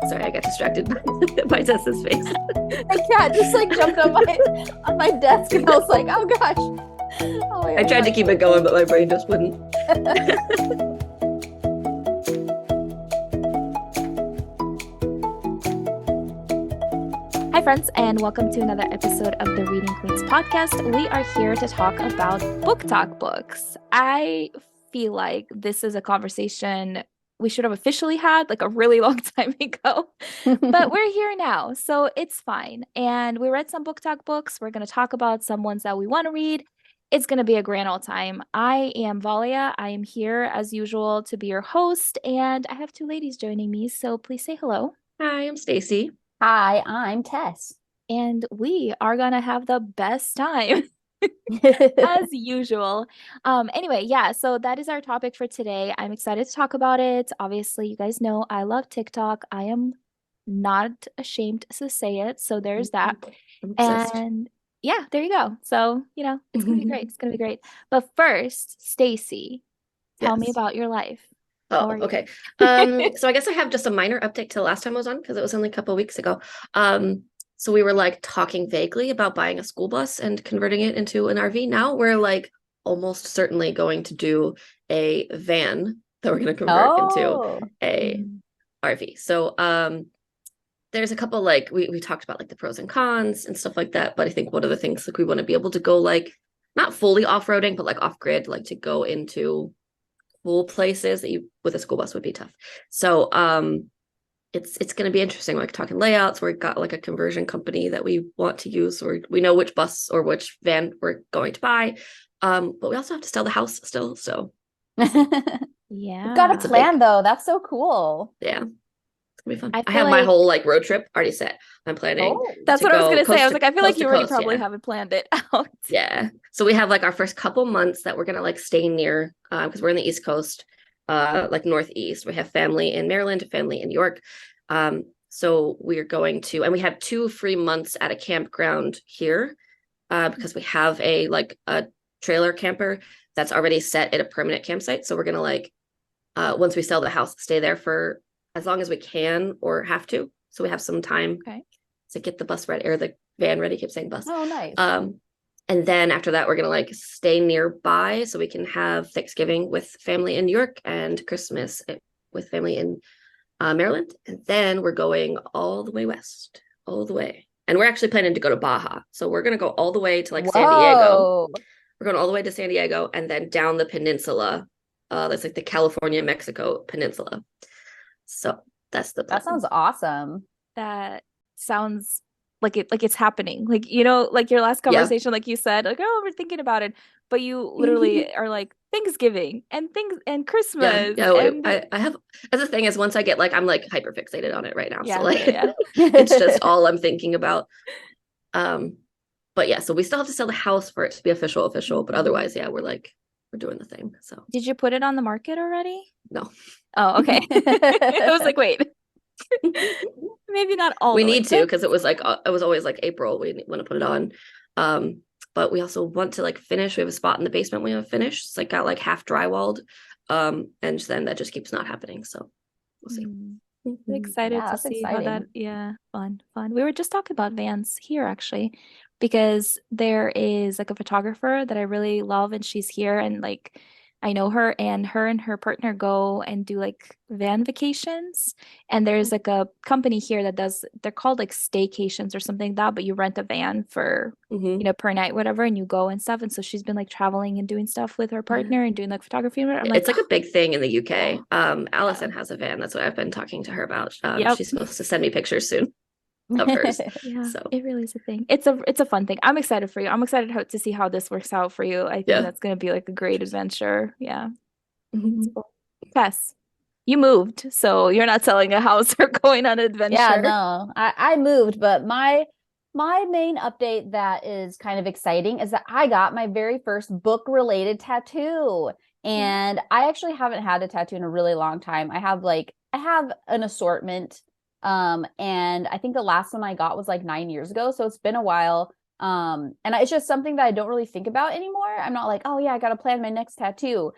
Sorry, I got distracted by Tessa's face. A cat just like jumped on my desk, and I was like, oh gosh. Oh my I God. tried to keep it going, but my brain just wouldn't. Hi, friends, and welcome to another episode of the Reading Queens podcast. We are here to talk about BookTok Books. I feel like this is a conversation we should have officially had like a really long time ago, but we're here now, so it's fine. And we read some BookTok books. We're going to talk about some ones that we want to read. It's going to be a grand old time. I am Valia. I am here as usual to be your host, and I have two ladies joining me, so please say hello. Hi, I'm Stacey. Hi, I'm Tess. And we are gonna have the best time as usual. Anyway, yeah, so that is our topic for today. I'm excited to talk about it. Obviously, you guys know I love TikTok. I am not ashamed to say it. So there's that. And yeah, there you go. So, it's gonna be great. It's gonna be great. But first, Stacey, tell me about your life. Oh, okay. So I guess I have just a minor update to the last time I was on because it was only a couple of weeks ago. So we were like talking vaguely about buying a school bus and converting it into an RV. Now we're like almost certainly going to do a van that we're going to convert into a RV. So there's a couple like we talked about like the pros and cons and stuff like that. But I think one of the things like we want to be able to go like not fully off-roading, but like off-grid, like to go into cool places that you with a school bus would be tough. So it's going to be interesting, like talking layouts. We've got like a conversion company that we want to use, or we know which bus or which van we're going to buy. But we also have to sell the house still. So yeah, you've got a plan though. That's so cool. Yeah, it's gonna be fun. I feel have my whole like road trip already set. I'm planning. That's what I was gonna say. I was like, I feel like you already coast, probably haven't planned it out. Yeah. So we have like our first couple months that we're gonna like stay near, because we're in the East Coast, like Northeast. We have family in Maryland, family in New York. So we're going to, and we have 2 free months at a campground here, because we have a trailer camper that's already set at a permanent campsite. So we're gonna like, once we sell the house, stay there for as long as we can or have to. So we have some time to get the bus ready or the van ready. Keep saying bus. Oh, nice. And then after that, we're gonna like stay nearby so we can have Thanksgiving with family in New York and Christmas with family in Maryland. And then we're going all the way west, all the way. And we're actually planning to go to Baja. So we're gonna go all the way to like San Diego. We're going all the way to San Diego and then down the peninsula. That's like the California, Mexico peninsula. So that's the plan. That sounds awesome. That sounds like it's happening. Like, like your last conversation, like you said, like, oh, we're thinking about it. But you literally are like Thanksgiving and Christmas. I have, as the thing is, once I get like, I'm like hyper fixated on it right now. So like, it's just all I'm thinking about. But yeah, so we still have to sell the house for it to be official, but otherwise, yeah, we're doing the thing. So did you put it on the market already? No. Oh, okay. I was like, wait. Maybe not all. We need to, because it was always like April. We want to put it on. But we also want to like finish. We have a spot in the basement we have finished. It's like got like half drywalled. And then that just keeps not happening. So we'll see. I'm excited to see how that. Yeah, fun. We were just talking about vans here actually, because there is like a photographer that I really love, and she's here, and like I know her and her partner go and do like van vacations. And there's like a company here that they're called like staycations or something like that, but you rent a van for, per night, whatever, and you go and stuff. And so she's been like traveling and doing stuff with her partner and doing like photography. It's like a big thing in the UK. Allison has a van. That's what I've been talking to her about. She's supposed to send me pictures soon of hers. So it really is a thing. It's a fun thing. I'm excited for you. I'm excited to see how this works out for you. I think that's going to be like a great adventure. Yeah. Cool. Tess, you moved, so you're not selling a house or going on an adventure. Yeah, no, I moved, but my main update that is kind of exciting is that I got my very first book related tattoo. And I actually haven't had a tattoo in a really long time. I have an assortment. And I think the last one I got was like 9 years ago. So it's been a while. And it's just something that I don't really think about anymore. I'm not like, oh yeah, I got to plan my next tattoo.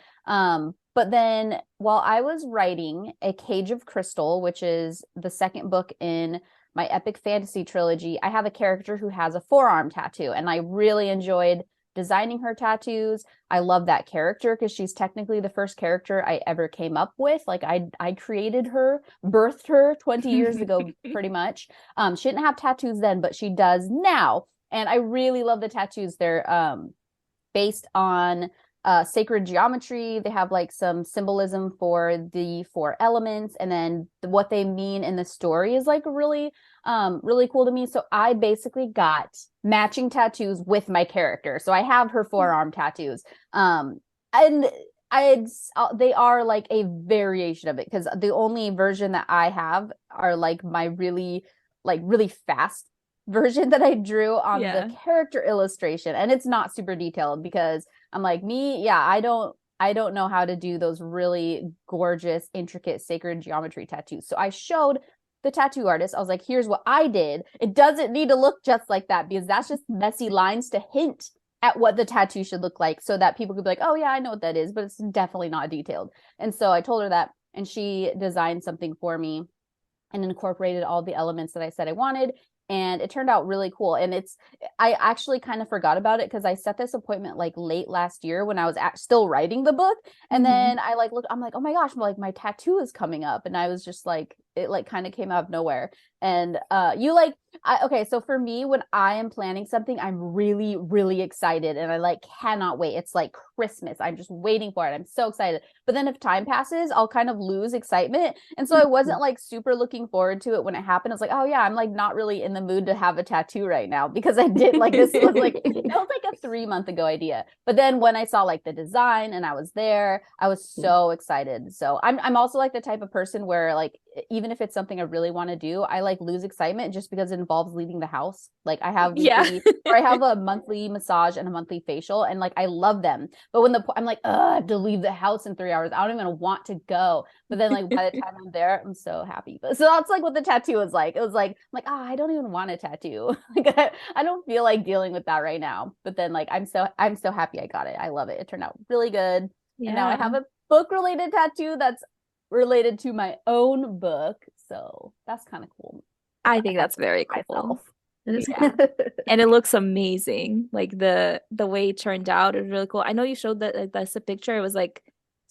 But then while I was writing A Cage of Crystal, which is the second book in my epic fantasy trilogy, I have a character who has a forearm tattoo, and I really enjoyed designing her tattoos. I love that character because she's technically the first character I ever came up with. Like I created her, birthed her 20 years ago, pretty much. She didn't have tattoos then, but she does now. And I really love the tattoos. They're based on sacred geometry. They have like some symbolism for the 4 elements, and then what they mean in the story is like really really cool to me. So I basically got matching tattoos with my character. So I have her forearm tattoos, and they are like a variation of it, because the only version that I have are like my really fast version that I drew on the character illustration, and it's not super detailed because I'm like, I don't know how to do those really gorgeous, intricate, sacred geometry tattoos. So I showed the tattoo artist. I was like, here's what I did. It doesn't need to look just like that, because that's just messy lines to hint at what the tattoo should look like, so that people could be like, oh yeah, I know what that is, but it's definitely not detailed. And so I told her that, and she designed something for me and incorporated all the elements that I said I wanted. And it turned out really cool. And I actually kind of forgot about it because I set this appointment like late last year when I was still writing the book. And then I like looked, I'm like, oh my gosh, my tattoo is coming up. And I was just like, it like kind of came out of nowhere. And okay, so for me, when I am planning something, I'm really, really excited, and I like cannot wait. It's like Christmas. I'm just waiting for it. I'm so excited. But then if time passes, I'll kind of lose excitement. And so I wasn't like super looking forward to it when it happened. I was like, oh yeah, I'm like not really in the mood to have a tattoo right now, because I did like this was like it was like a 3-month ago idea. But then when I saw like the design and I was there, I was so excited. So I'm also like the type of person where like even if it's something I really want to do, I like lose excitement just because it involves leaving the house. Like I have or I have a monthly massage and a monthly facial, and like I love them. But when I'm like, I have to leave the house in 3 hours, I don't even want to go. But then like by the time I'm there, I'm so happy. But so that's like what the tattoo was like. It was like, I'm like, I don't even want a tattoo. Like I don't feel like dealing with that right now. But then like I'm so happy I got it. I love it. It turned out really good. Yeah. And now I have a book related tattoo that's related to my own book, so that's kind of cool. I think that's very cool. Yeah. And it looks amazing. Like the way it turned out is really cool. I know you showed that like, that's a picture. It was like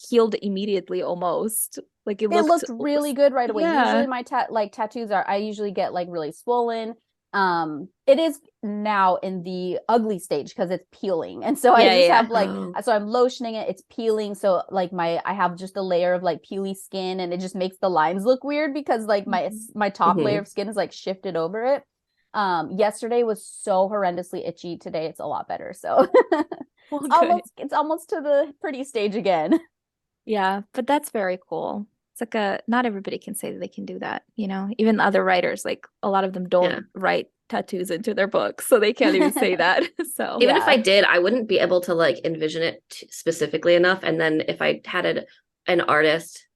healed immediately almost. Like it looked really good right away. Usually my tattoos I usually get like really swollen. It is now in the ugly stage because it's peeling, and so I just have like so I'm lotioning it, it's peeling, so like I have just a layer of like peely skin, and it just makes the lines look weird because like my top layer of skin is like shifted over it. Yesterday was so horrendously itchy. Today it's a lot better, so it's almost to the pretty stage again. Yeah, but that's very cool. It's like not everybody can say that they can do that, you know. Even other writers, like a lot of them don't write tattoos into their books, so they can't even say that. So even if I did, I wouldn't be able to like envision it specifically enough. And then if I had an artist,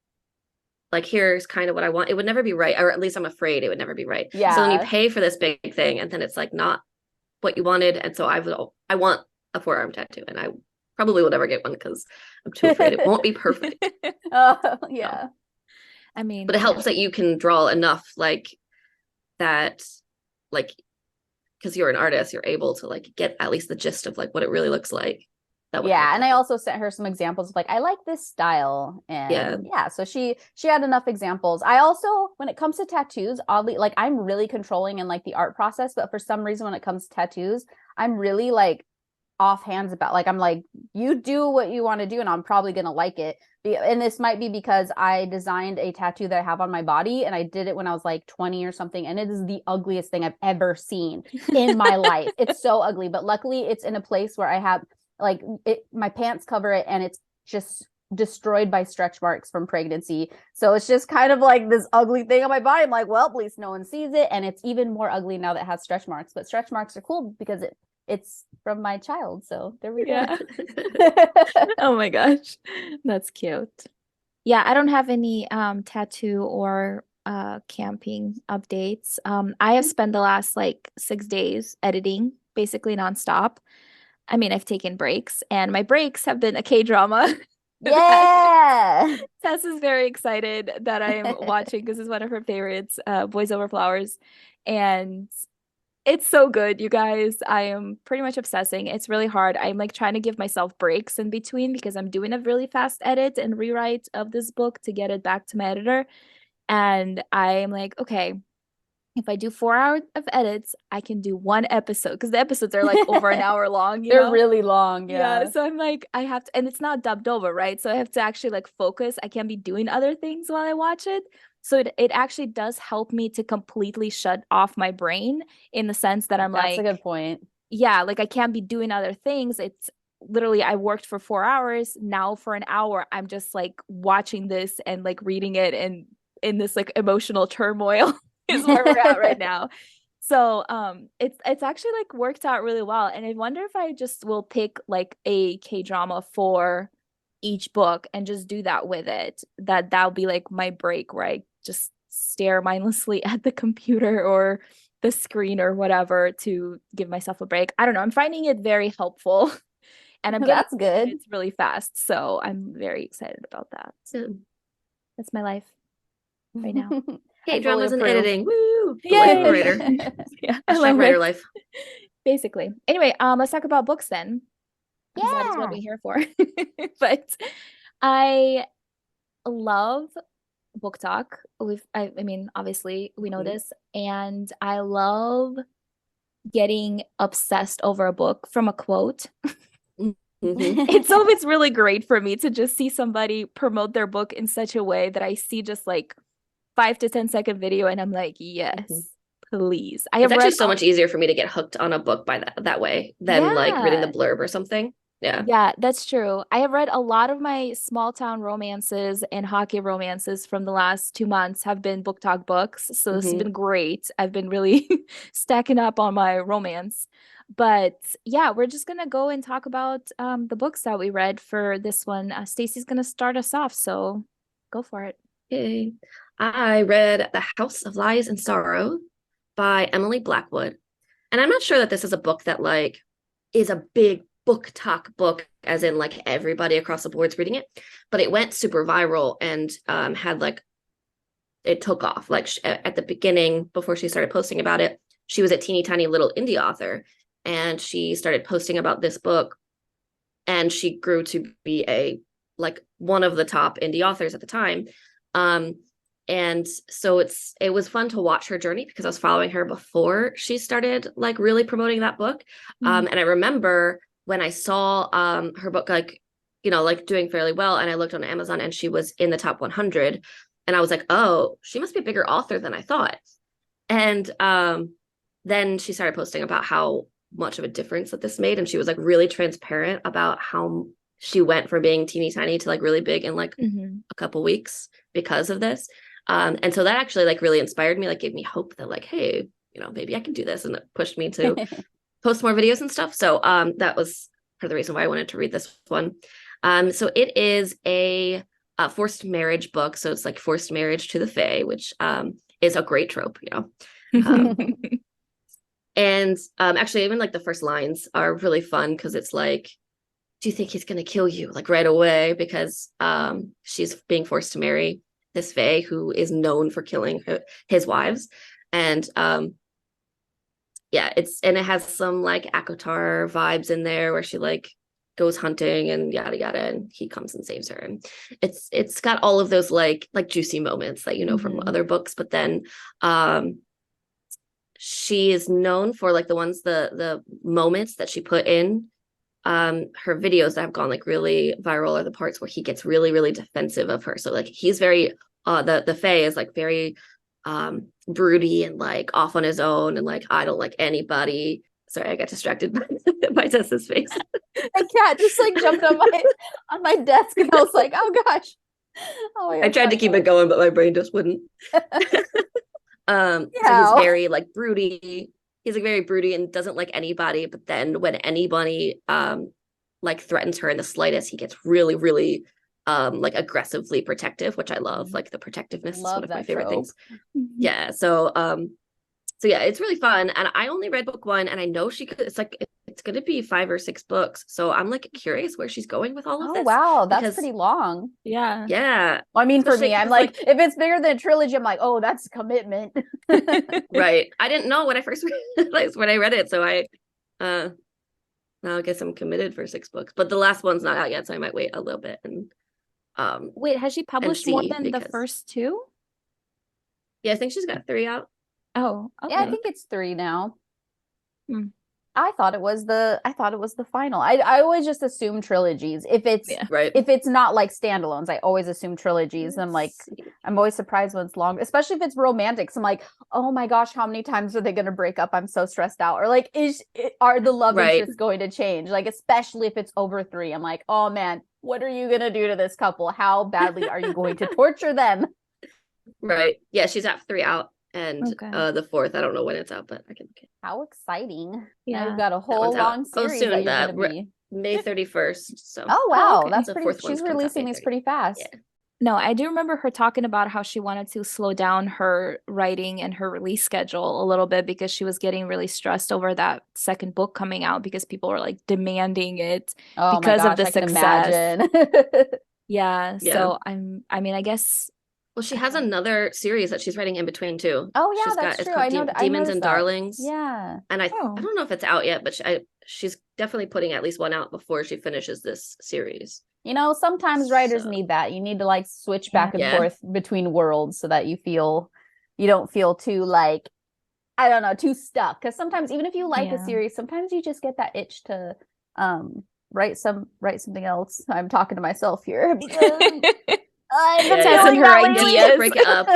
like here's kind of what I want, it would never be right, or at least I'm afraid it would never be right. Yeah. So then you pay for this big thing, and then it's like not what you wanted. And so I want a forearm tattoo, and I probably will never get one because I'm too afraid it won't be perfect. Yeah. I mean, but it helps that you can draw enough like that, like because you're an artist, you're able to like get at least the gist of like what it really looks like. And I also sent her some examples of like I like this style, and so she had enough examples. I also, when it comes to tattoos, oddly, like I'm really controlling in like the art process, but for some reason when it comes to tattoos, I'm really like offhands about, like I'm like, you do what you want to do and I'm probably gonna like it. And this might be because I designed a tattoo that I have on my body, and I did it when I was like 20 or something, and it is the ugliest thing I've ever seen in my life. It's so ugly, but luckily it's in a place where I have like my pants cover it, and it's just destroyed by stretch marks from pregnancy. So it's just kind of like this ugly thing on my body. I'm like, well, at least no one sees it, and it's even more ugly now that it has stretch marks. But stretch marks are cool because it's from my child, so there we go. Oh my gosh, that's cute. Yeah, I don't have any tattoo or camping updates. I have spent the last like 6 days editing basically nonstop. I mean, I've taken breaks, and my breaks have been a K-drama. Yeah. Tess is very excited that I am watching because it's one of her favorites, Boys Over Flowers. And it's so good, you guys. I am pretty much obsessing. It's really hard. I'm like trying to give myself breaks in between because I'm doing a really fast edit and rewrite of this book to get it back to my editor. And I'm like, okay, if I do 4 hours of edits, I can do one episode because the episodes are like over an hour long, you They're know? really long. Yeah, Yeah. so I'm like, I have to, and it's not dubbed over, right? So I have to actually like focus. I can't be doing other things while I watch it. So it actually does help me to completely shut off my brain in the sense that I'm That's a good like, point. yeah, like I can't be doing other things. It's literally, I worked for 4 hours. Now for an hour, I'm just like watching this and like reading it and in this like emotional turmoil is where we're at right now. So it's actually like worked out really well. And I wonder if I just will pick like a K-drama for each book and just do that with it. That'll be like my break where I just stare mindlessly at the computer or the screen or whatever to give myself a break. I don't know. I'm finding it very helpful and I'm getting That's good. it's really fast. So I'm very excited about that. So, That's my life right now. hey, I fully dramas and approve. editing. Woo! The Yay! life of a writer. Yeah, I Hashtag love writer it. life. Basically. Anyway, let's talk about books then, because that is what Yeah. we're here for. But I love book talk. I mean, obviously we know Mhm. this, and I love getting obsessed over a book from a quote. Mhm. It's always really great for me to just see somebody promote their book in such a way that I see just like 5 to 10 second video and I'm like, yes, Mhm. please. I It's have actually read so much easier for me to get hooked on a book by that way than like reading the yeah. blurb or something. Yeah. Yeah, that's true. I have read a lot of my small town romances and hockey romances from the last 2 months have been BookTok books. So this has Mhm. been great. I've been really stacking up on my romance. But yeah, we're just gonna go and talk about the books that we read for this one. Stacey's gonna start us off, so go for it. Okay. I read The House of Lies and Sorrow by Emily Blackwood. And I'm not sure that this is a book that like is a big book talk book, as in like everybody across the board's reading it, but it went super viral and had like it took off. Like at the beginning, before she started posting about it, she was a teeny tiny little indie author, and she started posting about this book, and she grew to be a like one of the top indie authors at the time. Um, and so it was fun to watch her journey because I was following her before she started like really promoting that book. Mhm. And I remember when I saw her book like like doing fairly well, and I looked on Amazon and she was in the top 100, and I was like, oh, she must be a bigger author than I thought. And then she started posting about how much of a difference that this made, and she was like really transparent about how she went from being teeny tiny to like really big in like Mhm. a couple weeks because of this. And so that actually like really inspired me, like gave me hope that like, hey, maybe I can do this, and it pushed me to post more videos and stuff. So that was part of the reason why I wanted to read this one. So it is a forced marriage book, so it's like forced marriage to the Fae, which is a great trope, um, and actually even like the first lines are really fun because it's like, do you think he's going to kill you like right away, because she's being forced to marry this Fae who is known for killing his wives. And yeah, it has some like ACOTAR vibes in there where she like goes hunting and yada yada, and he comes and saves her, and it's got all of those like juicy moments that from Mhm. other books. But then she is known for like the moments that she put in her videos that have gone like really viral are the parts where he gets really really defensive of her. So like he's very the Fae is like very broody and like off on his own, and like, I don't like anybody. Sorry, I got distracted by Tessa's face. My cat just like jumped on my desk, and I was like, oh gosh. Oh my I tried to keep it going, but my brain just wouldn't. So he's very like broody. He's like very broody and doesn't like anybody. But then when anybody like threatens her in the slightest, he gets really, really like aggressively protective, which I love. Like the protectiveness is one of my favorite things. Yeah. So yeah, it's really fun. And I only read book one, and I know it's it's going to be 5 or 6 books. So I'm like curious where she's going with all of Oh, this. wow. That's because, pretty long. Yeah. Yeah. Well, I mean, for Especially me, I'm 'cause, like, if it's bigger than a trilogy, I'm like, oh, that's a commitment. Right. I didn't know when I first realized when I read it. So now I guess I'm committed for 6 books. But the last one's not out yet, so I might wait a little bit and Wait, has she published more see, than the because first 2? yeah, I think she's got 3 out. Oh, Yeah, I okay. think it's 3 now. Hmm. I thought it was the final. I always just assume trilogies. If it's Yeah. Right. if it's not like standalones, I always assume trilogies. I'm like, I'm always surprised when it's long, especially if it's romantic. So I'm like, oh my gosh, how many times are they going to break up? I'm so stressed out. Or like, are the love Right. interests going to change? Like, especially if it's over 3, I'm like, oh man, what are you going to do to this couple? How badly are you going to torture them? Right. Yeah, she's got 3 out. And Okay. the 4th, I don't know when it's out, but I can look at How exciting! Now Yeah. you've got a that whole one's out. long series that soon. you're going to be. May 31st. So Oh wow, okay. that's The pretty. 4th She's one comes out releasing May these 30th. pretty fast. Yeah. No, I do remember her talking about how she wanted to slow down her writing and her release schedule a little bit because she was getting really stressed over that second book coming out because people were like demanding it Oh my because of gosh, the I can success. imagine. Yeah, Yeah. so I mean, I guess Well, she has another series that she's writing in between too. Oh yeah, She's that's it's true. called I know. I Demons noticed and that. Darlings. Yeah. And I Oh. don't know if it's out yet, but she's definitely putting at least one out before she finishes this series. You know, sometimes writers So- need that. You need to like switch back and Yeah. forth between worlds so that you don't feel too like, I don't know, too stuck. Because sometimes even if you like a Yeah. series, sometimes you just get that itch to write something else. I'm talking to myself here because I've been Yeah, Tess feeling and her that lately. ideas. Break it up.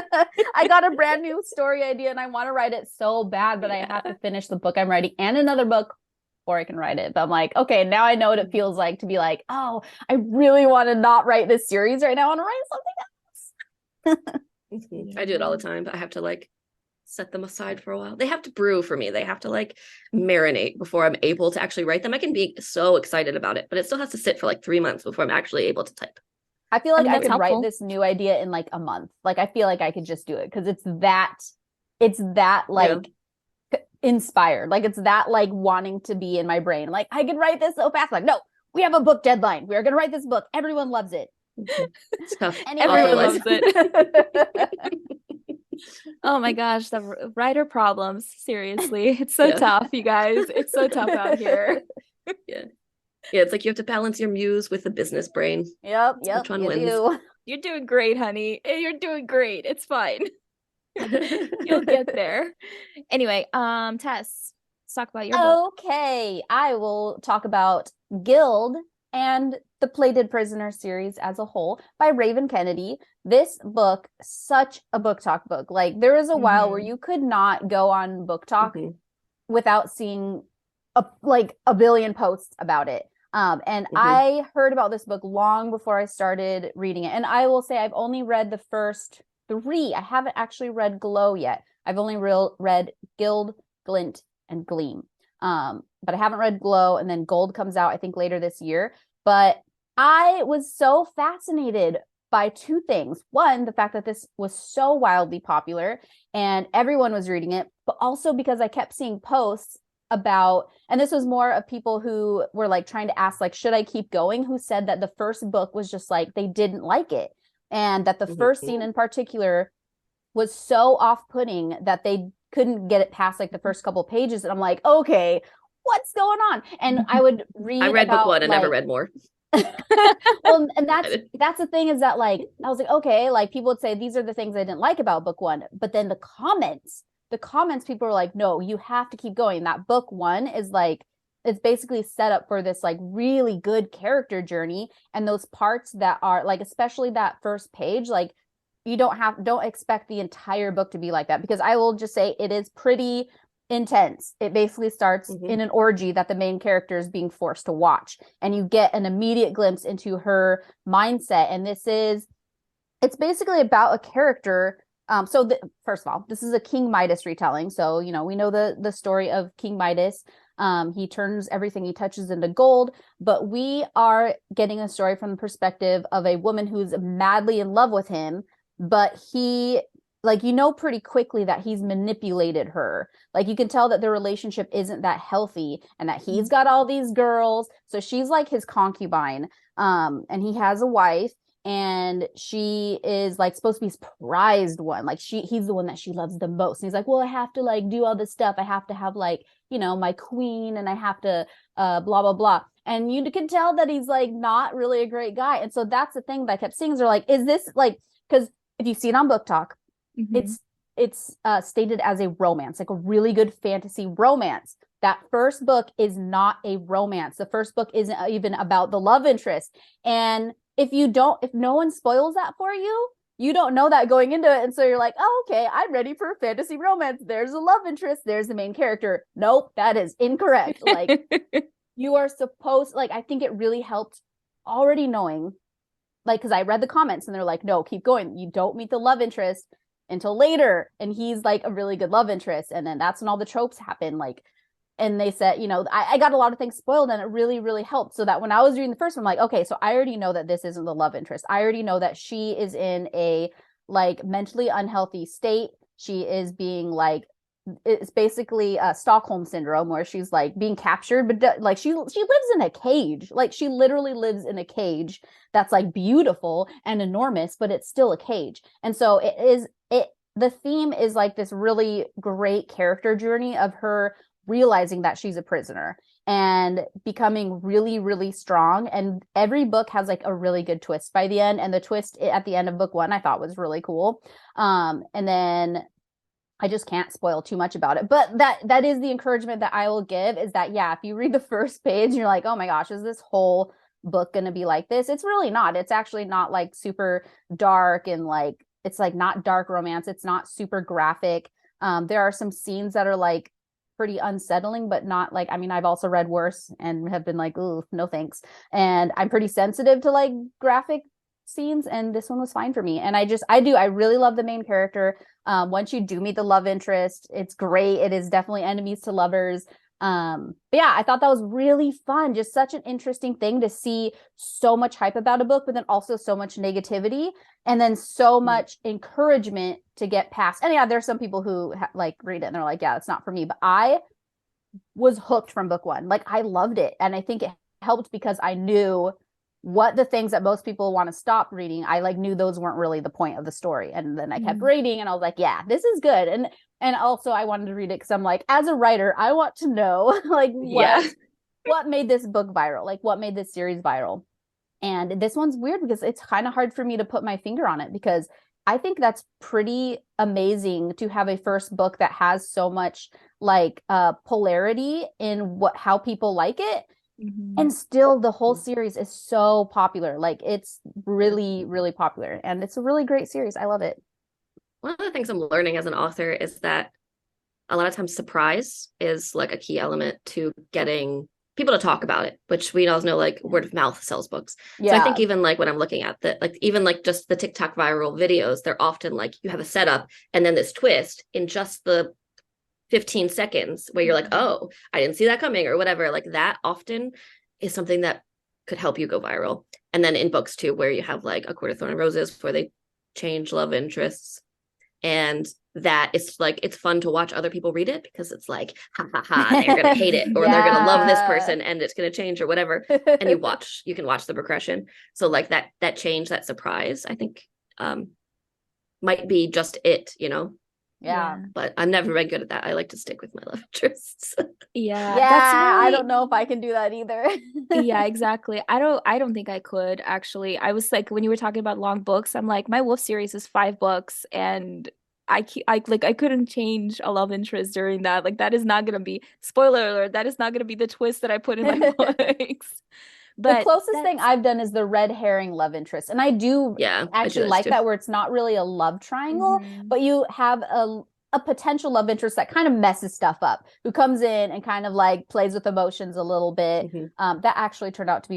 I got a brand new story idea and I want to write it so bad, but I have to finish the book I'm writing and another book before I can write it. But I'm like, okay, now I know what it feels like to be like, oh, I really want to not write this series right now. I want to write something else. I do it all the time, but I have to like set them aside for a while. They have to brew for me. They have to like marinate before I'm able to actually write them. I can be so excited about it, but it still has to sit for like 3 months before I'm actually able to type. I feel like I, that's could helpful. write this new idea in like a month. Like I feel like I could just do it because it's that like inspired. Like it's that like wanting to be in my brain. Like I could write this so fast. Like, no, we have a book deadline. We're gonna write this book. Everyone loves it. It's tough. Everyone Author loves it. Oh my gosh, the writer problems. Seriously, it's so Yeah. tough, you guys. It's so tough out here. Yeah, it's like you have to balance your muse with the business brain. Yep, Which one you wins? do. You're doing great, honey. You're doing great. It's fine. You'll get there. Anyway, Tess, let's talk about your book. Okay, I will talk about Guild and the Plated Prisoner series as a whole by Raven Kennedy. This book, such a BookTok book. Like there was a while where you could not go on BookTok without seeing a billion posts about it. And I heard about this book long before I started reading it. And I will say I've only read the first 3. I haven't actually read Glow yet. I've only read Guild, Glint, and Gleam. But I haven't read Glow, and then Gold comes out, I think, later this year. But I was so fascinated by 2 things. One, the fact that this was so wildly popular and everyone was reading it, but also because I kept seeing posts about, and this was more of people who were like trying to ask, like, should I keep going? Who said that the first book was just like, they didn't like it. And that the first scene in particular was so off-putting that they couldn't get it past like the first couple pages. And I'm like, okay, what's going on? And I would read. I read about, book 1 and like, never read more. well, and that's the thing is that like I was like, okay, like people would say these are the things I didn't like about book 1, but then the comments people were like, no, you have to keep going. That book 1 is like, it's basically set up for this like really good character journey, and those parts that are like, especially that first page, like you don't expect the entire book to be like that, because I will just say it is pretty intense. It basically starts in an orgy that the main character is being forced to watch, and you get an immediate glimpse into her mindset. And it's basically about a character. First of all, this is a King Midas retelling. So, you know, we know the story of King Midas. He turns everything he touches into gold, but we are getting a story from the perspective of a woman who's madly in love with him, but he like, you know, pretty quickly that he's manipulated her. Like, you can tell that their relationship isn't that healthy and that he's got all these girls. So she's like his concubine. And he has a wife, and she is like supposed to be his prized one. Like, he's the one that she loves the most. And he's like, well, I have to like do all this stuff. I have to have like, you know, my queen, and I have to blah, blah, blah. And you can tell that he's like not really a great guy. And so that's the thing that I kept seeing, is they're like, is this like, because if you see it on BookTok, it's stated as a romance, like a really good fantasy romance. That first book is not a romance. The first book isn't even about the love interest. And if no one spoils that for you, you don't know that going into it. And so you're like, oh, okay, I'm ready for a fantasy romance. There's a love interest. There's the main character. Nope, that is incorrect. Like, you are supposed, like, I think it really helped already knowing, like, because I read the comments and they're like, no, keep going. You don't meet the love interest until later. And he's like a really good love interest. And then that's when all the tropes happen. Like, and they said, you know, I got a lot of things spoiled, and it really, really helped. So that when I was reading the first one, I'm like, okay, so I already know that this isn't the love interest. I already know that she is in a like mentally unhealthy state. She is being like, it's basically a Stockholm syndrome, where she's like being captured, but like she lives in a cage. Like, she literally lives in a cage that's like beautiful and enormous, but it's still a cage. And so the theme is like this really great character journey of her realizing that she's a prisoner and becoming really, really strong. And every book has like a really good twist by the end. And the twist at the end of book 1, I thought was really cool. And then I just can't spoil too much about it. But that is the encouragement that I will give, is that, yeah, if you read the first page and you're like, oh my gosh, is this whole book going to be like this? It's really not. It's actually not like super dark, and like, it's like not dark romance. It's not super graphic. There are some scenes that are like pretty unsettling, but not like, I mean, I've also read worse and have been like, ooh, no thanks. And I'm pretty sensitive to like graphic scenes, and this one was fine for me. And I really love the main character. Once you do meet the love interest, it's great. It is definitely enemies to lovers. But yeah, I thought that was really fun. Just such an interesting thing to see so much hype about a book, but then also so much negativity, and then so much encouragement to get past. And yeah, there's some people who like read it and they're like, yeah, it's not for me. But I was hooked from book 1. Like, I loved it. And I think it helped because I knew what the things that most people want to stop reading, I like knew those weren't really the point of the story. And then I kept reading, and I was like, yeah, this is good. And also I wanted to read it because I'm like, as a writer, I want to know like what made this book viral, like what made this series viral. And this one's weird because it's kind of hard for me to put my finger on it, because I think that's pretty amazing to have a first book that has so much like polarity in how people like it. And still the whole series is so popular. Like, it's really, really popular, and it's a really great series. I love it. One of the things I'm learning as an author is that a lot of times surprise is like a key element to getting people to talk about it, which we all know, like, word of mouth sells books. So I think even like when I'm looking at even like just the TikTok viral videos, they're often like, you have a setup and then this twist in just the 15 seconds where you're like, oh, I didn't see that coming, or whatever. Like, that often is something that could help you go viral. And then in books too, where you have like A Court of Thorn and Roses, where they change love interests, and that it's like, it's fun to watch other people read it, because it's like, ha ha ha, they're gonna hate it, or they're gonna love this person and it's gonna change, or whatever. And you can watch the progression. So like that change, that surprise, I think might be just it, you know. Yeah. But I'm never very good at that. I like to stick with my love interests. Yeah. I don't know if I can do that either. Yeah, exactly. I don't think I could, actually. I was like, when you were talking about long books, I'm like, my Wolf series is 5 books, and I couldn't change a love interest during that. Like, that is not gonna be, spoiler alert, that is not gonna be the twist that I put in my books. But the closest thing I've done is the red herring love interest. And I do actually like that, where it's not really a love triangle, but you have a potential love interest that kind of messes stuff up, who comes in and kind of like plays with emotions a little bit. That actually turned out to be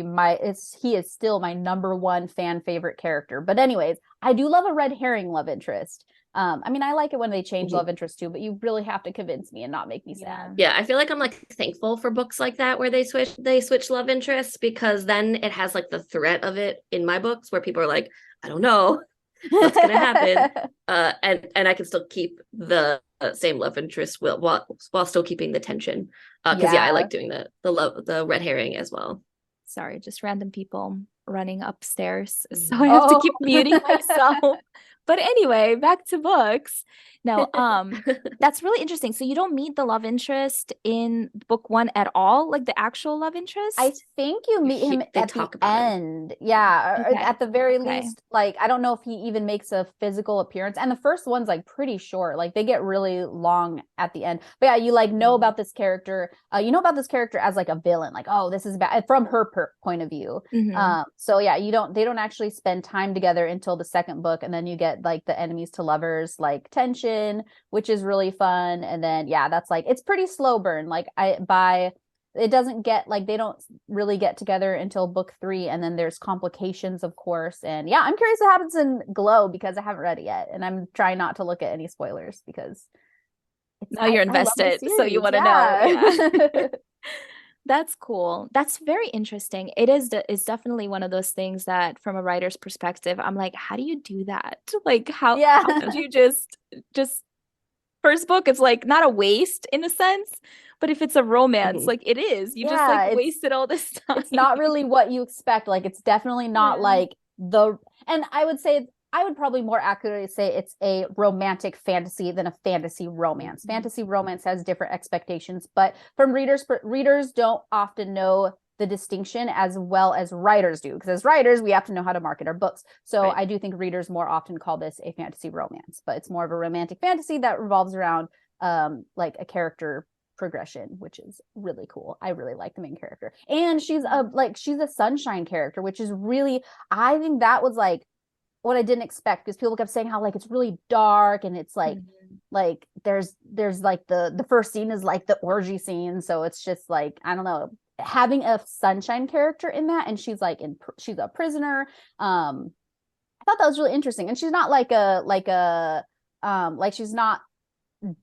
he is still my #1 fan favorite character. But anyways, I do love a red herring love interest. I mean, I like it when they change love interest too, but you really have to convince me and not make me sad. Yeah, I feel like I'm like thankful for books like that where they switch love interests, because then it has like the threat of it in my books, where people are like, I don't know, what's gonna happen. And I can still keep the same love interest while still keeping the tension. Because I Yeah. like doing the red herring as well. Sorry, just random people running upstairs. So I have to keep muting myself. But anyway, back to books. No, that's really interesting. So you don't meet the love interest in book one at all, like the actual love interest? I think you meet him They at the talk about him. end. Yeah, or Okay. at the very Okay. least, like I don't know if he even makes a physical appearance. And the first one's like pretty short. Like they get really long at the end. But yeah, you like know about this character. You know about this character as like a villain. Like, oh, this is bad from her point of view. Mhm. So yeah, they don't actually spend time together until the second book, and then you get like the enemies to lovers like tension, which is really fun. And then yeah, that's like it's pretty slow burn. Like it doesn't get like they don't really get together until book 3, and then there's complications, of course. And yeah, I'm curious what happens in Glow because I haven't read it yet, and I'm trying not to look at any spoilers because Now you're I love the invested, so you series. want to know. Yeah. Yeah. That's cool. That's very interesting. It's definitely one of those things that from a writer's perspective, I'm like, how do you do that? Like how Yeah. could you just first book it's like not a waste in a sense, but if it's a romance, Mhm. like it is. You just Yeah, like it's wasted all this time. it's not really what you expect. Like it's definitely not Yeah. like and I would probably more accurately say it's a romantic fantasy than a fantasy romance. Mhm. Fantasy romance has different expectations, but from readers don't often know the distinction as well as writers do, because as writers we have to know how to market our books. So Right. I do think readers more often call this a fantasy romance, but it's more of a romantic fantasy that revolves around like a character progression, which is really cool. I really like the main character, and she's a sunshine character, which is really, I think that was like what I didn't expect, because people kept saying how like it's really dark, and it's like Mhm. like there's like the first scene is like the orgy scene, so it's just like I don't know, having a sunshine character in that, and she's a prisoner. I thought that was really interesting, and she's not like she's not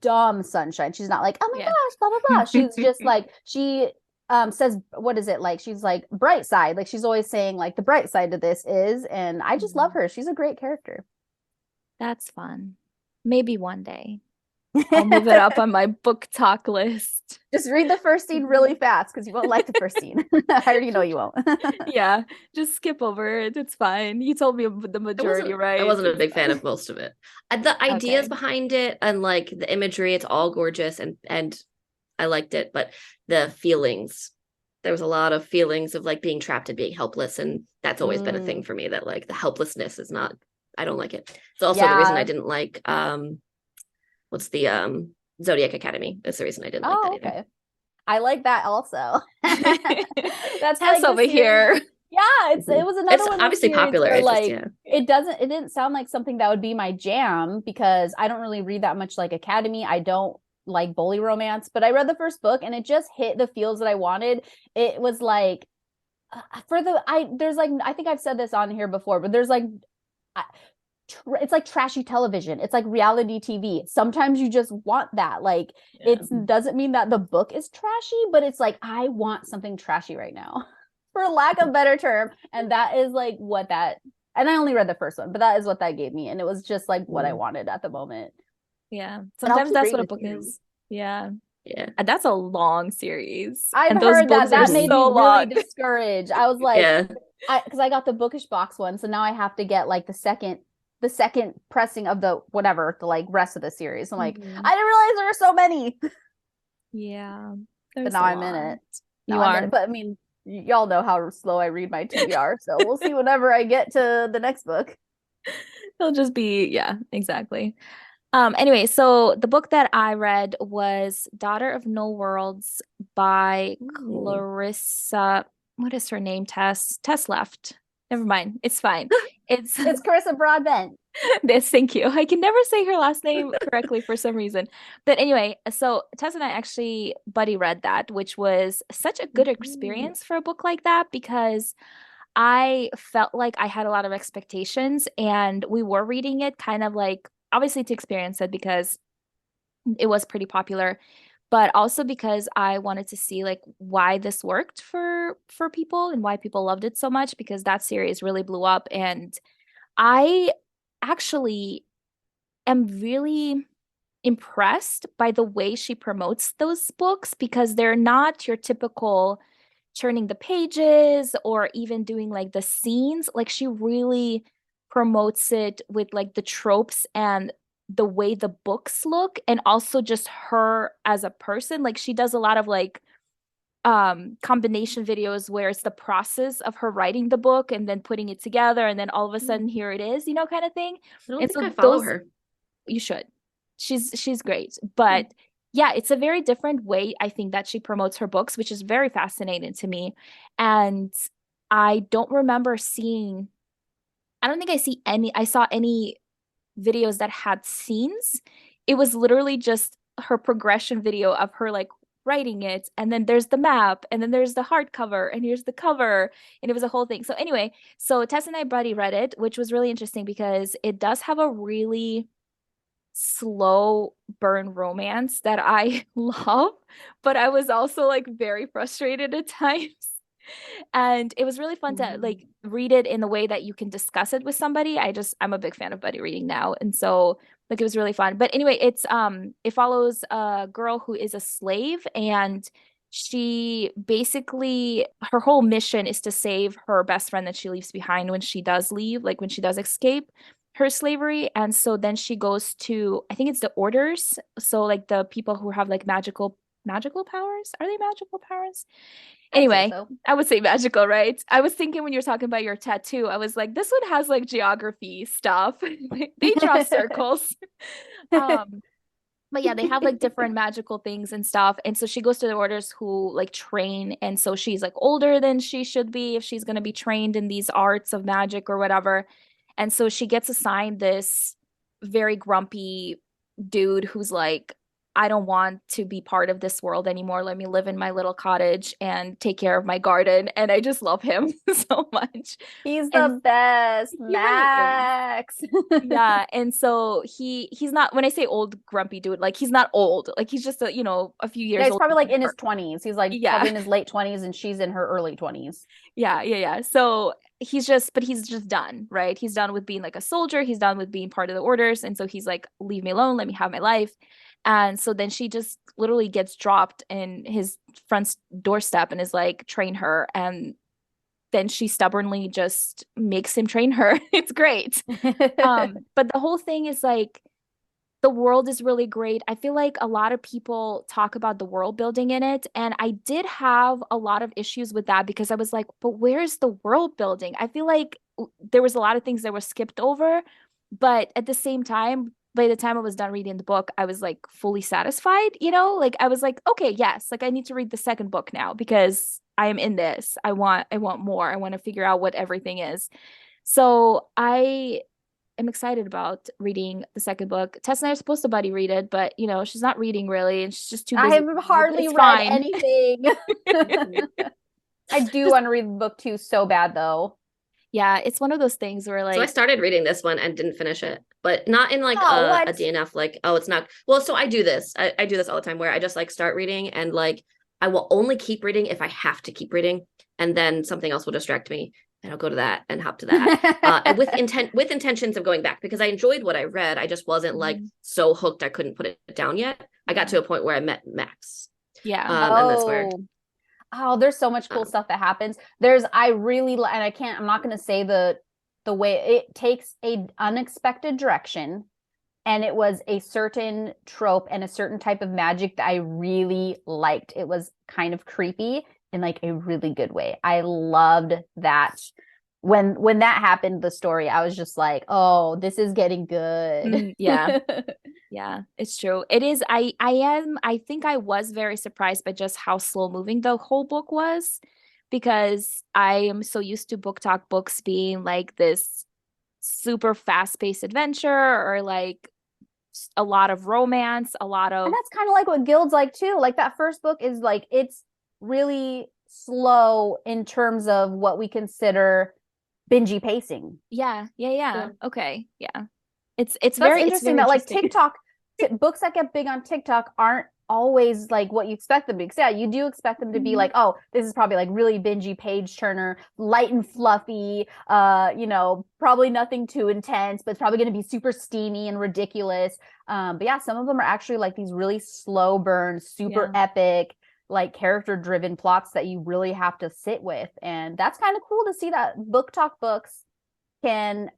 dumb sunshine. She's not like, oh my Yeah. gosh, blah blah blah. She's just like she says, what is it, like she's like bright side, like she's always saying like the bright side to this is, and I just love her. She's a great character. That's fun. Maybe one day I'll move it up on my book talk list. Just read the first scene really fast because you won't like the first scene. I already know you won't. Yeah, just skip over it. It's fine. You told me the majority, right? I wasn't a It's big fan fine. of most of it. The ideas Okay. behind it and like the imagery, it's all gorgeous and I liked it, but the feelings, there was a lot of feelings of like being trapped and being helpless, and that's always been a thing for me, that like the helplessness is not, I don't like it. It's also the reason I Yeah. didn't like what's the Zodiac Academy. That's the reason I didn't like that Oh, either. okay. I like that also. That's Tess like the over series. here. Yeah, it was another It's one of the obviously series popular. where It just, like yeah. it didn't sound like something that would be my jam, because I don't really read that much like Academy. I don't like bully romance, but I read the first book and it just hit the feels that I wanted. It was like there's like, I think I've said this on here before, but there's like it's like trashy television. It's like reality TV. Sometimes you just want that. Like Yeah. it doesn't mean that the book is trashy, but it's like I want something trashy right now, for lack of a better term. And that is like what that. And I only read the first one, but that is what that gave me, and it was just like what I wanted at the moment. Yeah. And I'll Sometimes keep that's what reading a book the series. is. Yeah. Yeah. And that's a long series. I've And those heard books that are made me so really long. discouraged. I was like, Yeah. because I got the bookish box one, so now I have to get like the second pressing of the whatever the like rest of the series. I'm like, Mhm. I didn't realize there were so many. Yeah. But There's now a I'm in lot. it. You Now I'm in are. it. But I mean, y'all know how slow I read my TBR, so we'll see whenever I get to the next book. It'll just be, yeah, exactly. Anyway, so the book that I read was Daughter of No Worlds by Ooh. Clarissa. What is her name? Tess left. Never mind. It's fine. It's It's Carissa Broadbent. this. Thank you. I can never say her last name correctly for some reason. But anyway, so Tess and I actually buddy read that, which was such a good experience for a book like that, because I felt like I had a lot of expectations, and we were reading it kind of like obviously to experience it because it was pretty popular, but also because I wanted to see like why this worked for people and why people loved it so much, because that series really blew up. And I actually am really impressed by the way she promotes those books, because they're not your typical turning the pages or even doing like the scenes. Like she really promotes it with like the tropes and the way the books look, and also just her as a person. Like she does a lot of like combination videos where it's the process of her writing the book and then putting it together, and then all of a sudden here it is, kind of thing. I don't And think so I follow those, her. you should. She's great. But yeah, it's a very different way, I think, that she promotes her books, which is very fascinating to me. And I don't remember seeing, I don't think I saw any videos that had scenes. It was literally just her progression video of her like writing it, and then there's the map, and then there's the hardcover, and here's the cover, and it was a whole thing. So anyway, so Tess and I buddy read it, which was really interesting because it does have a really slow burn romance that I love, but I was also like very frustrated at times. And it was really fun to like read it in the way that you can discuss it with somebody. I'm a big fan of buddy reading now. And so like it was really fun. But anyway, it follows a girl who is a slave, and she basically, her whole mission is to save her best friend that she leaves behind when she does leave, like when she does escape her slavery. And so then she goes to, I think it's the orders, so like the people who have like magical powers. Are they magical powers? Anyway, so. I would say magical, right? I was thinking when you're talking about your tattoo, I was like, this one has like geography stuff. They draw circles. But yeah, they have like different magical things and stuff. And so she goes to the orders who like train. And so she's like older than she should be if she's going to be trained in these arts of magic or whatever. And so she gets assigned this very grumpy dude who's like, I don't want to be part of this world anymore. Let me live in my little cottage and take care of my garden. And I just love him so much. He's And the best, he really is. Max. Yeah, and so he's not, when I say old grumpy dude, like he's not old. Like he's just a few years Yeah, he's older probably like than in his her. 20s. He's like Yeah. probably in his late 20s, and she's in her early 20s. Yeah. So he's just done, right? He's done with being like a soldier. He's done with being part of the orders. And so he's like, leave me alone, let me have my life. And so then she just literally gets dropped in his front doorstep and is like, train her. And then she stubbornly just makes him train her. It's great. But the whole thing is like, the world is really great. I feel like a lot of people talk about the world building in it, and I did have a lot of issues with that because I was like, but where's the world building? I feel like there was a lot of things that were skipped over, but at the same time, by the time I was done reading the book, I was like fully satisfied, like I was like, okay, yes, like I need to read the second book now because I am in this. I want more. I want to figure out what everything is. So I am excited about reading the second book. Tess and I are supposed to buddy read it, but she's not reading really, and she's just too busy. I have hardly read anything. I do want to read book 2 so bad though. Yeah, it's one of those things where like, so I started reading this one and didn't finish it, but not in like a DNF, like, oh, it's not. Well, so I do this. I do this all the time where I just like start reading and like I will only keep reading if I have to keep reading, and then something else will distract me and I'll go to that and hop to that with intentions of going back because I enjoyed what I read. I just wasn't like so hooked I couldn't put it down yet. I got to a point where I met Max. Yeah. And that's where there's so much cool stuff that happens. I'm not going to say the way it takes a unexpected direction, and it was a certain trope and a certain type of magic that I really liked. It was kind of creepy in like a really good way. I loved that. When that happened, the story, I was just like, oh, this is getting good. Yeah. Yeah, it's true. It is. I think I was very surprised by just how slow moving the whole book was, because I am so used to BookTok Books being like this super fast-paced adventure, or like a lot of romance, and that's kind of like what Guild's like too. Like that first book is like, it's really slow in terms of what we consider bingey pacing. Yeah. Okay. Yeah. It's very interesting that like TikTok books that get big on TikTok aren't always like what you expect them to be. 'Cause, yeah, you do expect them to be like, oh, this is probably like really bingy page turner, light and fluffy, probably nothing too intense, but it's probably going to be super steamy and ridiculous. But yeah, some of them are actually like these really slow burn, super epic, like character driven plots that you really have to sit with. And that's kind of cool to see that BookTok books they're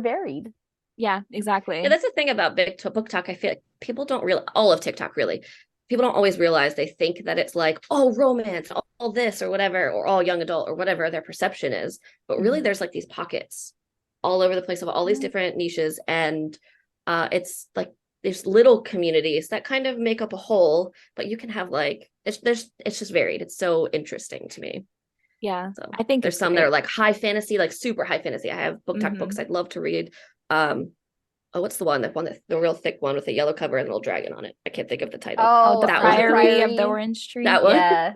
varied. Yeah, exactly. Yeah, that's the thing about BookTok. I feel like people don't realize, all of TikTok really, people don't always realize. They think that it's like, oh, romance, all this or whatever, or all young adult or whatever their perception is. But really, there's like these pockets all over the place of all these different niches. And it's like there's little communities that kind of make up a whole, but you can have like, it's just varied. It's so interesting to me. Yeah, So I think there's some that are like high fantasy, like super high fantasy. I have BookTok books I'd love to read. What's the one? The real thick one with a yellow cover and a little dragon on it. I can't think of the title. Oh, the that Priory of the Orange Tree. That one. Yeah.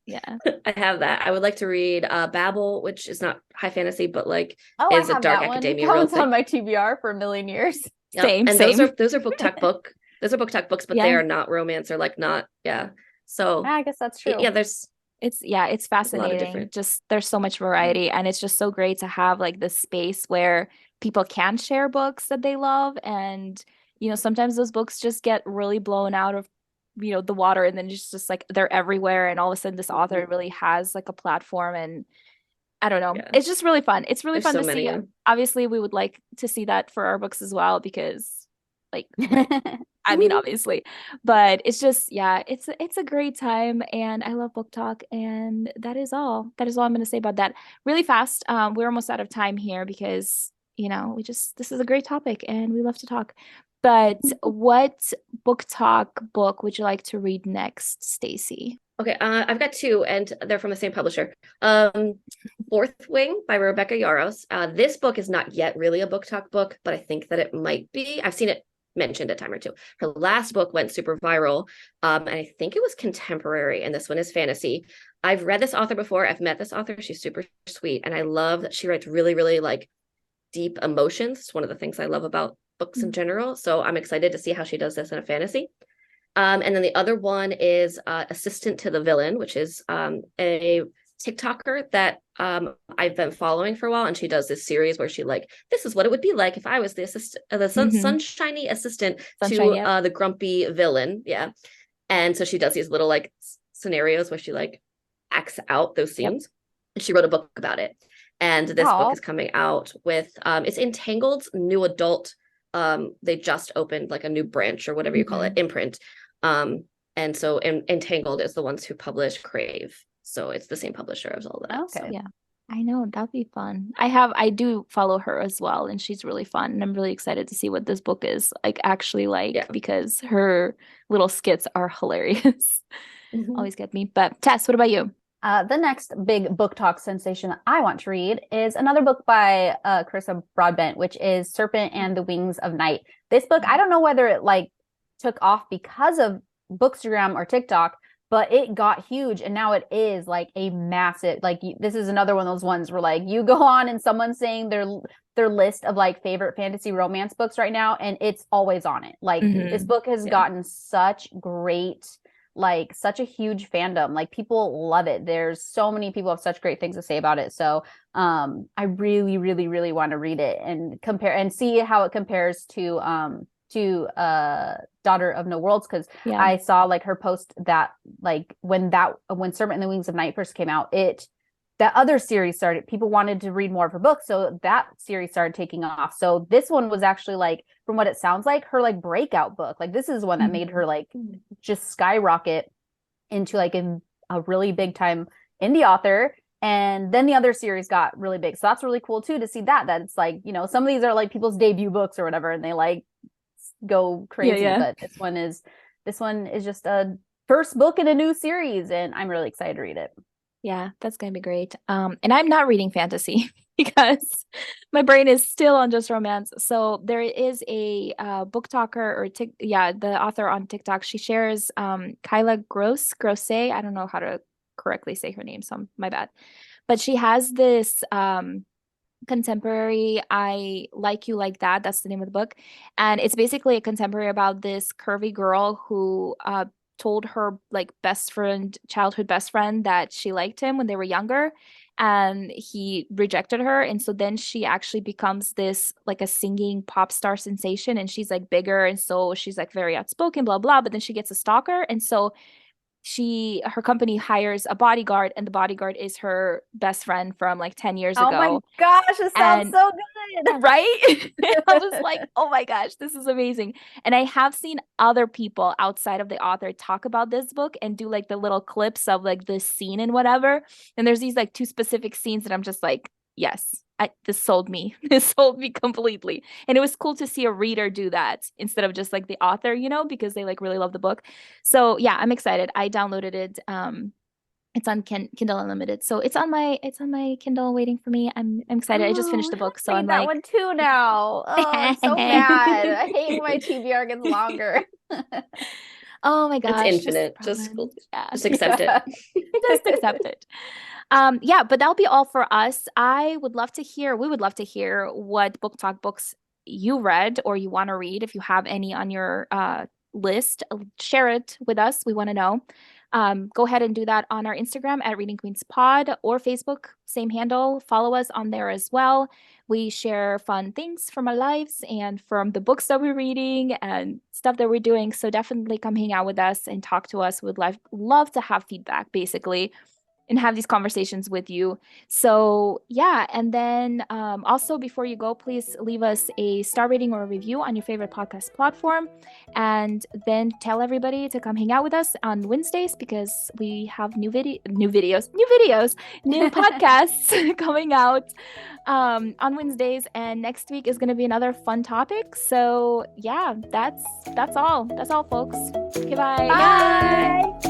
Yeah. I have that. I would like to read Babel, which is not high fantasy, but like is a dark academia. That one's on my TBR for a million years. Yep. Same. And same. those are BookTok book. Those are BookTok books, but they are not romance or like not. Yeah. So I guess that's true. Yeah, it's fascinating. Just there's so much variety, and it's just so great to have like this space where people can share books that they love. And sometimes those books just get really blown out of the water, and then just like they're everywhere, and all of a sudden this author really has like a platform. And I don't know, it's just really fun. It's really fun to see. Obviously we would like to see that for our books as well, because like I mean, obviously, but it's just, it's a great time, and I love BookTok, and that is all I'm going to say about that. Really fast. We're almost out of time here because, this is a great topic and we love to talk. But what BookTok book would you like to read next, Stacey? Okay, I've got two, and they're from the same publisher. Fourth Wing by Rebecca Yarros. This book is not yet really a BookTok book, but I think that it might be. I've seen it mentioned a time or two. Her last book went super viral, and I think it was contemporary, and this one is fantasy. I've read this author before. I've met this author. She's super sweet, and I love that she writes really, really like deep emotions. It's one of the things I love about books in general. So I'm excited to see how she does this in a fantasy. And then the other one is Assistant to the Villain, which is a TikToker that I've been following for a while, and she does this series where she like, this is what it would be like if I was the sunshiny assistant to the grumpy villain. Yeah. And so she does these little like scenarios where she like acts out those scenes. And she wrote a book about it. And this book is coming out with it's Entangled's new adult. They just opened like a new branch or whatever you call it, imprint. And so Entangled is the ones who publish Crave. So it's the same publisher as all that. Okay. So. Yeah. I know, that'd be fun. I do follow her as well, and she's really fun. And I'm really excited to see what this book is like actually like, because her little skits are hilarious. Always get me. But Tess, what about you? The next big BookTok sensation I want to read is another book by Carissa Broadbent, which is Serpent and the Wings of Night. This book, I don't know whether it like took off because of Bookstagram or TikTok, but it got huge, and now it is like a massive, like this is another one of those ones where like you go on and someone's saying their list of like favorite fantasy romance books right now, and it's always on it. Like this book has gotten such a huge fandom. Like people love it. There's so many people have such great things to say about it. So I really, really, really want to read it and compare and see how it compares to Daughter of No Worlds, because I saw like her post that like when Serpent and the Wings of Night first came out, that other series started, people wanted to read more of her books, so that series started taking off. So this one was actually like, from what it sounds like, her like breakout book. Like this is one that made her like just skyrocket into like a really big time indie author. And then the other series got really big. So that's really cool too, to see that it's like, some of these are like people's debut books or whatever, and they like go crazy. But this one is just a first book in a new series, and I'm really excited to read it. Yeah, that's gonna be great. And I'm not reading fantasy because my brain is still on just romance. So there is a BookToker the author on TikTok. She shares Kyla Grosse. I don't know how to correctly say her name, so my bad. But she has this contemporary, I Like You Like That. That's the name of the book, and it's basically a contemporary about this curvy girl who told her like childhood best friend that she liked him when they were younger, and he rejected her. And so then she actually becomes this like a singing pop star sensation, and she's like bigger, and so she's like very outspoken, blah blah. But then she gets a stalker, and so her company hires a bodyguard, and the bodyguard is her best friend from like 10 years Oh ago. my gosh, it sounds so good. Right? I was like, oh my gosh, this is amazing. And I have seen other people outside of the author talk about this book and do like the little clips of like this scene and whatever. And there's these like 2 specific scenes that I'm just like, yes, this sold me. This sold me completely. And it was cool to see a reader do that instead of just like the author, because they like really love the book. So yeah, I'm excited. I downloaded it. It's on Kindle Unlimited, so it's on my Kindle waiting for me. I'm excited. I just finished the book, so I'm that like, one too now. Oh, I'm so mad. I hate when my TBR gets longer. oh my gosh, It's infinite. Just accept it. Just accept it. Yeah, but that'll be all for us. We would love to hear what BookTok books you read or you want to read. If you have any on your list, share it with us. We want to know. Go ahead and do that on our Instagram at Reading Queens Pod, or Facebook, same handle. Follow us on there as well. We share fun things from our lives and from the books that we're reading and stuff that we're doing. So definitely come hang out with us and talk to us. We'd love to have feedback, basically, and have these conversations with you. So yeah, and then also before you go, please leave us a star rating or a review on your favorite podcast platform, and then tell everybody to come hang out with us on Wednesdays, because we have new podcasts coming out on Wednesdays, and next week is going to be another fun topic. So yeah, that's all folks. Okay, bye. Bye.